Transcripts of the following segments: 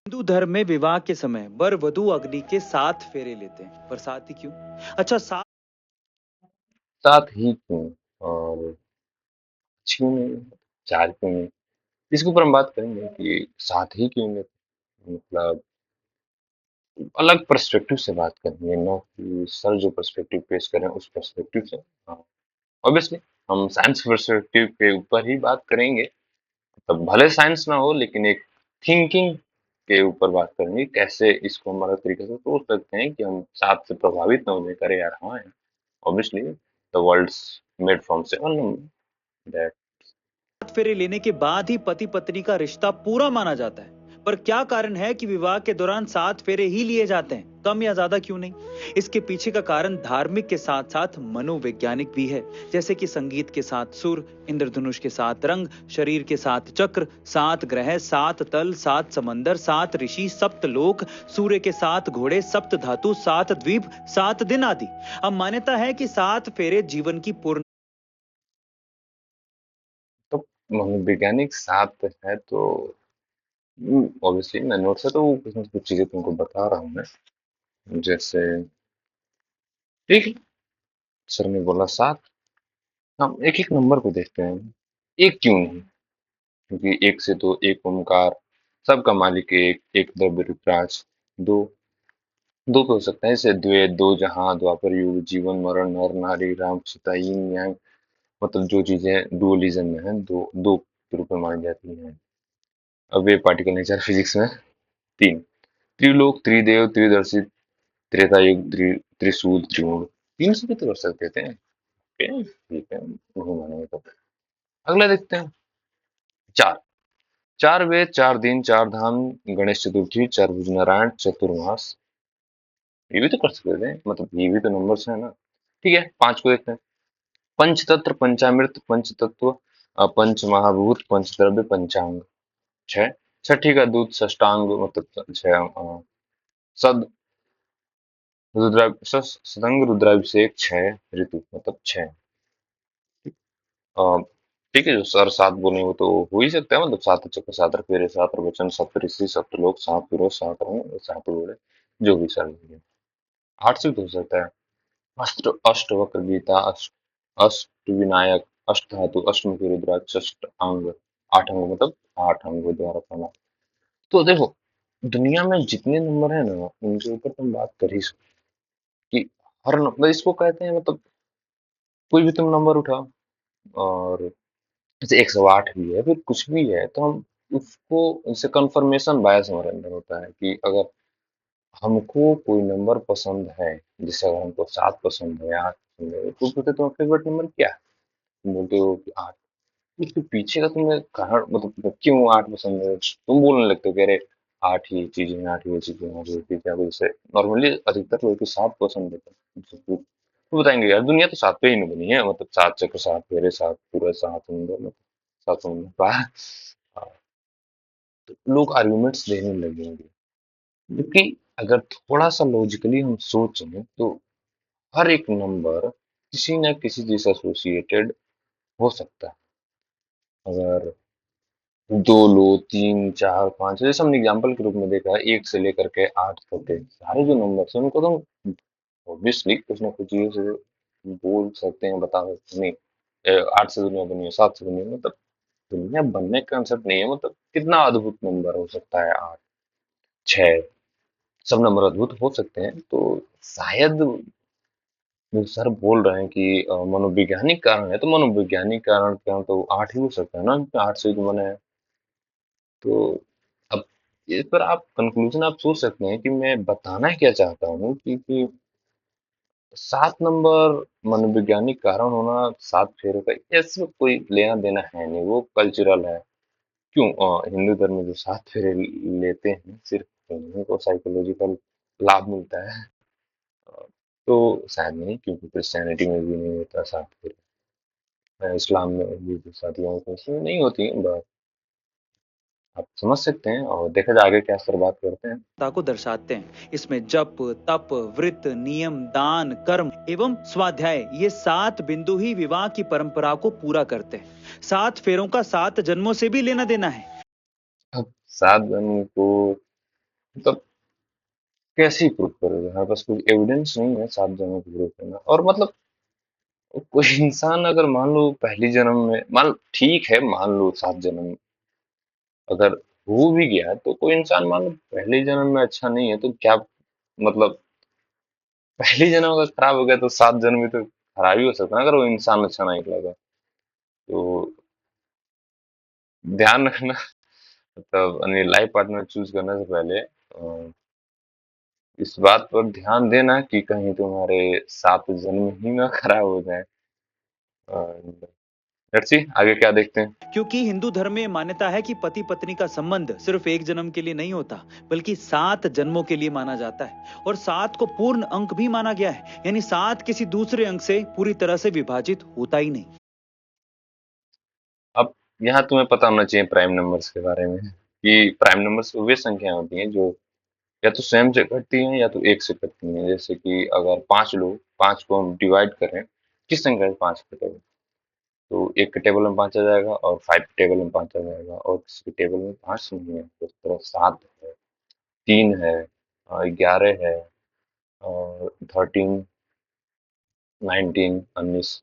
हिंदू धर्म में विवाह के समय वर वधु अग्नि के 7 फेरे लेते हैं, पर 7 ही क्यों? अच्छा, 7 साथ ही क्यों? और क्यों नहीं? 4 क्यों नहीं? इसके ऊपर हम बात करेंगे कि साथ ही क्यों नहीं? मतलब अलग पर्सपेक्टिव से बात करेंगे, ना कि सर जो पर्सपेक्टिव पेश करें उस पर्सपेक्टिव से। ऑब्वियसली हम साइंस पर्सपेक्टिव के ऊपर ही बात करेंगे। तब भले साइंस ना हो, लेकिन एक थिंकिंग के ऊपर बात करेंगे, कैसे इसको हम अलग तरीके से सोच सकते हैं कि हम साथ से प्रभावित ना होने करें यार। हाँ, obviously the world's made from seven, that. फेरे लेने के बाद ही पति पत्नी का रिश्ता पूरा माना जाता है। पर क्या कारण है कि विवाह के दौरान 7 फेरे ही लिए जाते हैं, कम या ज्यादा क्यों नहीं? इसके पीछे का कारण धार्मिक के साथ साथ मनोवैज्ञानिक भी है। जैसे कि संगीत के साथ सुर, इंद्रधनुष के साथ रंग, शरीर के साथ चक्र, 7 ग्रह, 7 तल, 7 समंदर, 7 ऋषि, 7 लोक, सूर्य के साथ घोड़े, 7 धातु, 7 द्वीप, 7 दिन आदि। अब मान्यता है कि 7 फेरे जीवन की पूर्ण तो मनोवैज्ञानिक साथ है तो ऑब्वियसली मैं नोट से तो कुछ न कुछ चीजें तुमको बता रहा हूँ मैं। जैसे ठीक है, सर ने बोला सात। हम एक एक नंबर को देखते हैं। एक क्यों नहीं? क्योंकि एक से तो एक ओमकार, सबका मालिक एक, एक द्रव्य रुद्राक्ष। दो, दो पे हो सकता है जैसे द्वैत, दो जहां, द्वापर युग, जीवन मरण, नर नारी, राम सीता, यिन yang। मतलब जो चीजें डुअलिज्म में है, दो दो के रूप में मानी जाती हैं। अब ये पार्टिकल नेचर फिजिक्स में तीन, त्रिलोक, त्रिदेव, त्रिदर्शी, त्रेता युग, त्रिशूल, त्रिगुण। तीन से भी तो कर सकते थे। ओके, ठीक है, नहीं मानेंगे तो। अगला देखते हैं। चार, चार वेद, चार दिन, चार धाम, गणेश चतुर्थी, चार भुज नारायण, चतुर्मास। ये भी तो कर सकते थे, मतलब ये भी तो नंबर्स है ना। ठीक है, पांच को देखते हैं। पंचतत्व, पंचामृत, पंचतत्व, पंच महाभूत, पंचद्रव्य, पंचांग। छह, छठी का दूत, षष्टांग, मतलब छह। सद, सदंग, रुद्राभिषेक, छह ऋतु, मतलब छह। अ, ठीक है, जो सर सात बोले वो तो हो ही सकता है, मतलब सात चक्र, सात फेरे, सात वचन, सप्त ऋषि, सप्त लोक, सात पुरुष, सात रंग, सात घोड़े, जो भी सर बोले। आठ से भी तो हो सकता है। अष्ट, अष्ट वक्र गीता, अष्ट, अष्ट विनायक, अष्ट धातु, अष्टमुखी रुद्राक्ष, अष्ट अंग, आठ अंग, मतलब आठ अंगों द्वारा पाना। तो देखो, दुनिया में जितने नंबर है ना, उनके ऊपर तुम बात कर ही सकते हो कि हर नंबर इसको कहते हैं, मतलब कोई भी तुम नंबर उठाओ, और जैसे 108 भी है, फिर कुछ भी है, तो हम उसको, जैसे कंफर्मेशन बायस हमारे अंदर होता है कि अगर हमको कोई नंबर पसंद है, जैसे अगर हमको 7 पसंद है, 8 पसंद है, तो पूछते तुम्हारा फेवरेट नंबर क्या है? तुम बोलते हो कि 8। उसके पीछे का तुम्हें कारण, मतलब क्यों 8 पसंद है, तुम बोलने लगते हो कि अरे 8 ही चीजें, 8 ही चीजें, 8 ही चीजें, जैसे नॉर्मली अधिकतर लोग तो 7 पसंद है। तो बताएंगे यार दुनिया तो 7 पे ही नहीं बनी है, मतलब 7 चक्र, 7 फेरे, 7 पूरा, 7 समुंदर, मतलब 7 समुंदर पार। हाँ, तो लोग आर्गुमेंट्स देने लगेंगे, क्योंकि अगर थोड़ा सा लॉजिकली हम सोचें तो हर एक नंबर किसी न किसी चीज से एसोसिएटेड हो सकता है। अगर दो लो, तीन, चार, पांच, जैसे हमने एग्जाम्पल के रूप में देखा है, एक से लेकर के आठ तक के सारे जो नंबर है उनको तो ऑब्वियसली कुछ ना कुछ चीजों से बोल सकते हैं, बता सकते हैं। नहीं, आठ से दुनिया बनी है, सात से बनी है, मतलब दुनिया बनने का कंसेप्ट नहीं है, मतलब कितना अद्भुत नंबर हो सकता है आठ, छह, सब नंबर अद्भुत हो सकते हैं। तो शायद जो सर बोल रहे हैं कि मनोवैज्ञानिक कारण है, तो मनोवैज्ञानिक कारण क्या, तो आठ ही हो सकता है ना, क्योंकि आठ से ही तो बने हैं। तो अब इस पर आप कंक्लूजन आप सोच सकते हैं कि मैं बताना क्या चाहता हूँ कि 7 नंबर मनोवैज्ञानिक कारण होना, 7 फेरों का इसमें कोई लेना देना है नहीं, वो कल्चरल है। क्यों? हिंदू धर्म में जो 7 फेरे लेते हैं, सिर्फ उन्हीं को साइकोलॉजिकल लाभ मिलता है। अ, तो शायद नहीं, क्योंकि क्रिश्चियनिटी में भी नहीं होता 7 फेरे। इस्लाम में भी जो शादियां होती हैं उसमें नहीं होती, बट आप समझ सकते हैं, और देखा जाए आगे क्या सर बात करते हैं। को दर्शाते हैं। इसमें जप, तप, व्रत, नियम, दान, कर्म एवं स्वाध्याय, ये 7 बिंदु ही विवाह की परंपरा को पूरा करते हैं। 7 फेरों का 7 जन्मों से भी लेना देना है। अब 7 जन को मतलब कैसे प्रूव करोगे? हमारे पास कोई एविडेंस नहीं है 7 जन्मों को प्रूव करना। और मतलब कोई इंसान अगर मान लो पहली जन्म में, मान ठीक है, मान लो 7 जन्म अगर हो भी गया, तो कोई इंसान मान लो पहले जन्म में अच्छा नहीं है, तो क्या मतलब पहली जन्म अगर खराब हो गया तो 7 जन्म में तो खराब ही हो सकता है ना, अगर वो इंसान अच्छा नहीं निकला तो। ध्यान रखना, मतलब अपनी लाइफ पार्टनर चूज करने से पहले इस बात पर ध्यान देना कि कहीं तुम्हारे 7 जन्म ही ना खराब हो जाए। लेट्स सी आगे क्या देखते हैं। क्योंकि हिंदू धर्म में मान्यता है कि पति पत्नी का संबंध सिर्फ एक जन्म के लिए नहीं होता, बल्कि 7 जन्मों के लिए माना जाता है। और 7 को पूर्ण अंक भी माना गया है, यानी 7 किसी दूसरे अंक से पूरी तरह से विभाजित होता ही नहीं। अब यहाँ तुम्हें पता होना चाहिए प्राइम नंबर्स के बारे में, कि प्राइम नंबर्स वे संख्या होती हैं जो या तो स्वयं से कटती हैं या तो एक से कटती हैं। जैसे कि अगर 5 लोग, 5 को हम डिवाइड करें, किस संख्या से 5 कटेगा? तो एक के टेबल में 5 आ जाएगा और 5 के टेबल में 5 आ जाएगा, और किसी के टेबल में 5 नहीं है। तो इस तरह 7 है, 3 है, 11 है, और 13, 19, 19,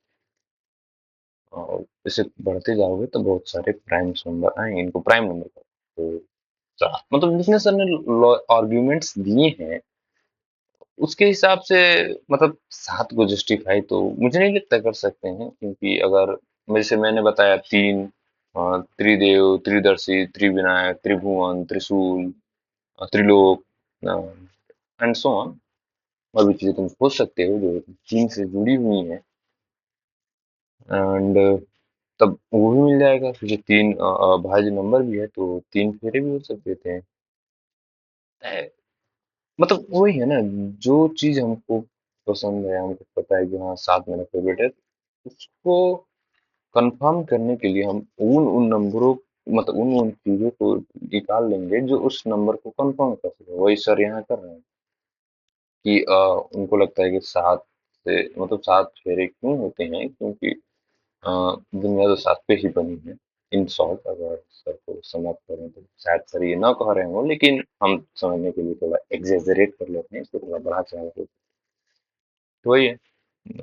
और इसे बढ़ते जाओगे तो बहुत सारे प्राइम नंबर आएंगे, इनको प्राइम नंबर कहते हैं। तो मतलब जितने सर ने आर्ग्यूमेंट्स दिए हैं उसके हिसाब से, मतलब 7 को जस्टिफाई तो मुझे नहीं लगता कर सकते हैं, क्योंकि अगर जैसे मैंने बताया 3, त्रिदेव, त्रिदर्शी, त्रिविनायक, त्रिभुवन, त्रिशूल, त्रिलोक, एंड सो ऑन, और भी चीजें तुम सोच सकते हो जो 3 से जुड़ी हुई हैं। एंड तब वो भी मिल जाएगा, क्योंकि 3 भाज्य नंबर भी है, तो 3 फेरे भी हो सकते थे। मतलब वही है ना, जो चीज हमको पसंद है, हमको पता है कि हाँ 7 मेरा फेवरेट है, उसको कंफर्म करने के लिए हम उन उन नंबरों, मतलब उन उन चीजों को निकाल लेंगे जो उस नंबर को कंफर्म कर सके। वही सर यहाँ कर रहे हैं कि उनको लगता है कि 7 से, मतलब 7 फेरे क्यों होते हैं, क्योंकि अ, दुनिया तो 7 पे ही बनी है। इन शॉर्ट अगर सर को समाप्त करें तो शायद सर ये ना कह रहे हो, लेकिन हम समझने के लिए थोड़ा एग्जेजरेट कर लेते हैं, इसको थोड़ा बढ़ा चढ़ा के। तो वही है,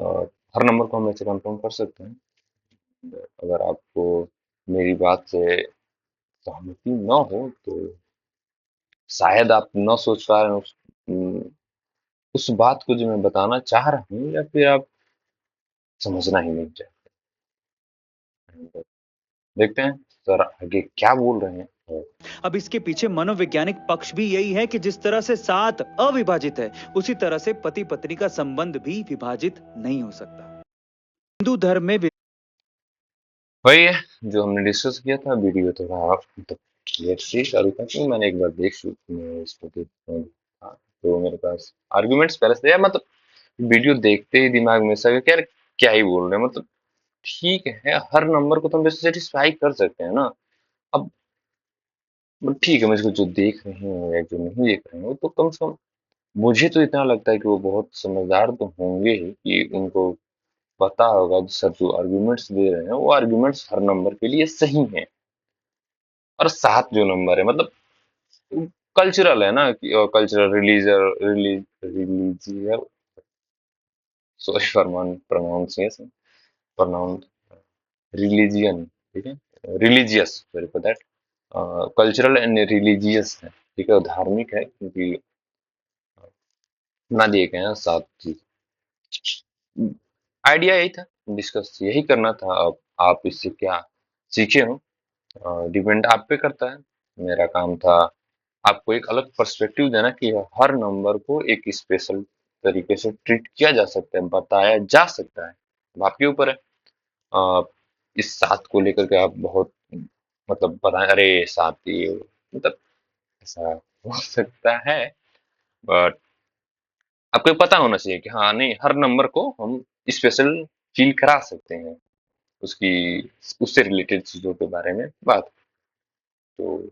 और हर नंबर को हम ऐसे कंफर्म कर सकते हैं। अगर आपको मेरी बात से सहमति ना हो तो शायद आप न सोच पा रहे हो उस बात को जो मैं बताना चाह रहा हूँ, या फिर आप समझना ही नहीं चाहते। देखते हैं सर आगे क्या बोल रहे हैं। और अब इसके पीछे मनोवैज्ञानिक पक्ष भी यही है कि जिस तरह से 7 अविभाजित है, उसी तरह से पति पत्नी का संबंध भी विभाजित नहीं हो सकता। हिंदू धर्म में वही है जो हमने डिस्कस किया था। वीडियो थोड़ा आप मतलब क्लियर से चालू था, क्योंकि मैंने एक बार देख चुकी मैं इसको हाँ, तो मेरे पास आर्गुमेंट्स पहले से, या मतलब वीडियो देखते ही दिमाग में ऐसा कि यार क्या ही बोल रहे हैं। मतलब ठीक है, हर नंबर को तो हम सेटिस्फाई कर सकते हैं ना। अब ठीक है, मैं इसको जो देख रहे हैं या जो नहीं देख रहे हैं, तो कम से कम मुझे तो इतना लगता है कि वो बहुत समझदार तो होंगे ही, कि उनको पता होगा कि सर जो आर्ग्यूमेंट्स दे रहे हैं वो आर्ग्यूमेंट्स हर नंबर के लिए सही हैं। और 7 जो नंबर है, मतलब कल्चरल है ना, कि कल्चरल, रिलीजियर, sorry for pronunciation, pronoun religion, ठीक है, religious, sorry for that, cultural and religious है, ठीक है, धार्मिक है, क्योंकि ना दिए गए हैं 7 चीज। आइडिया यही था, डिस्कस यही करना था। अब आप इससे क्या सीखे हो, डिपेंड आप पे करता है। मेरा काम था आपको एक अलग पर्सपेक्टिव देना, कि हर नंबर को एक स्पेशल तरीके से ट्रीट किया जा सकता है, बताया जा सकता है। अब आपके ऊपर है। अ, इस 7 को लेकर के आप बहुत मतलब बताएं, अरे 7 ये, मतलब ऐसा हो सकता है, बट आपको ये पता होना चाहिए कि हाँ नहीं, हर नंबर को हम स्पेशल फील करा सकते हैं, उसकी उससे रिलेटेड चीजों के बारे में बात। तो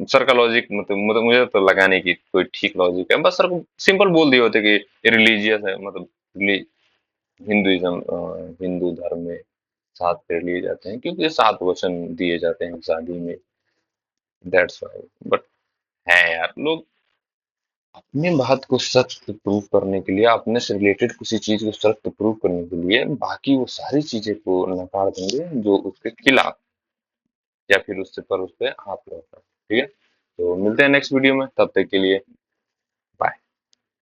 सर का लॉजिक, मतलब मुझे तो लगा नहीं कि कोई ठीक लॉजिक है। बस सर को सिंपल बोल दिए होते कि ये रिलीजियस है, मतलब हिंदुइज्म, हिंदू धर्म में 7 फेरे लिए जाते हैं क्योंकि 7 वचन दिए जाते हैं शादी में, दैट्स वाई। बट है यार, लोग अपनी बात को सत्य प्रूव करने के लिए, अपने से रिलेटेड किसी चीज को सत्य प्रूव करने के लिए बाकी वो सारी चीजें को नकार देंगे जो उसके खिलाफ, या फिर उससे पर उस पे हाथ लगाता है। ठीक है, तो मिलते हैं नेक्स्ट वीडियो में, तब तक के लिए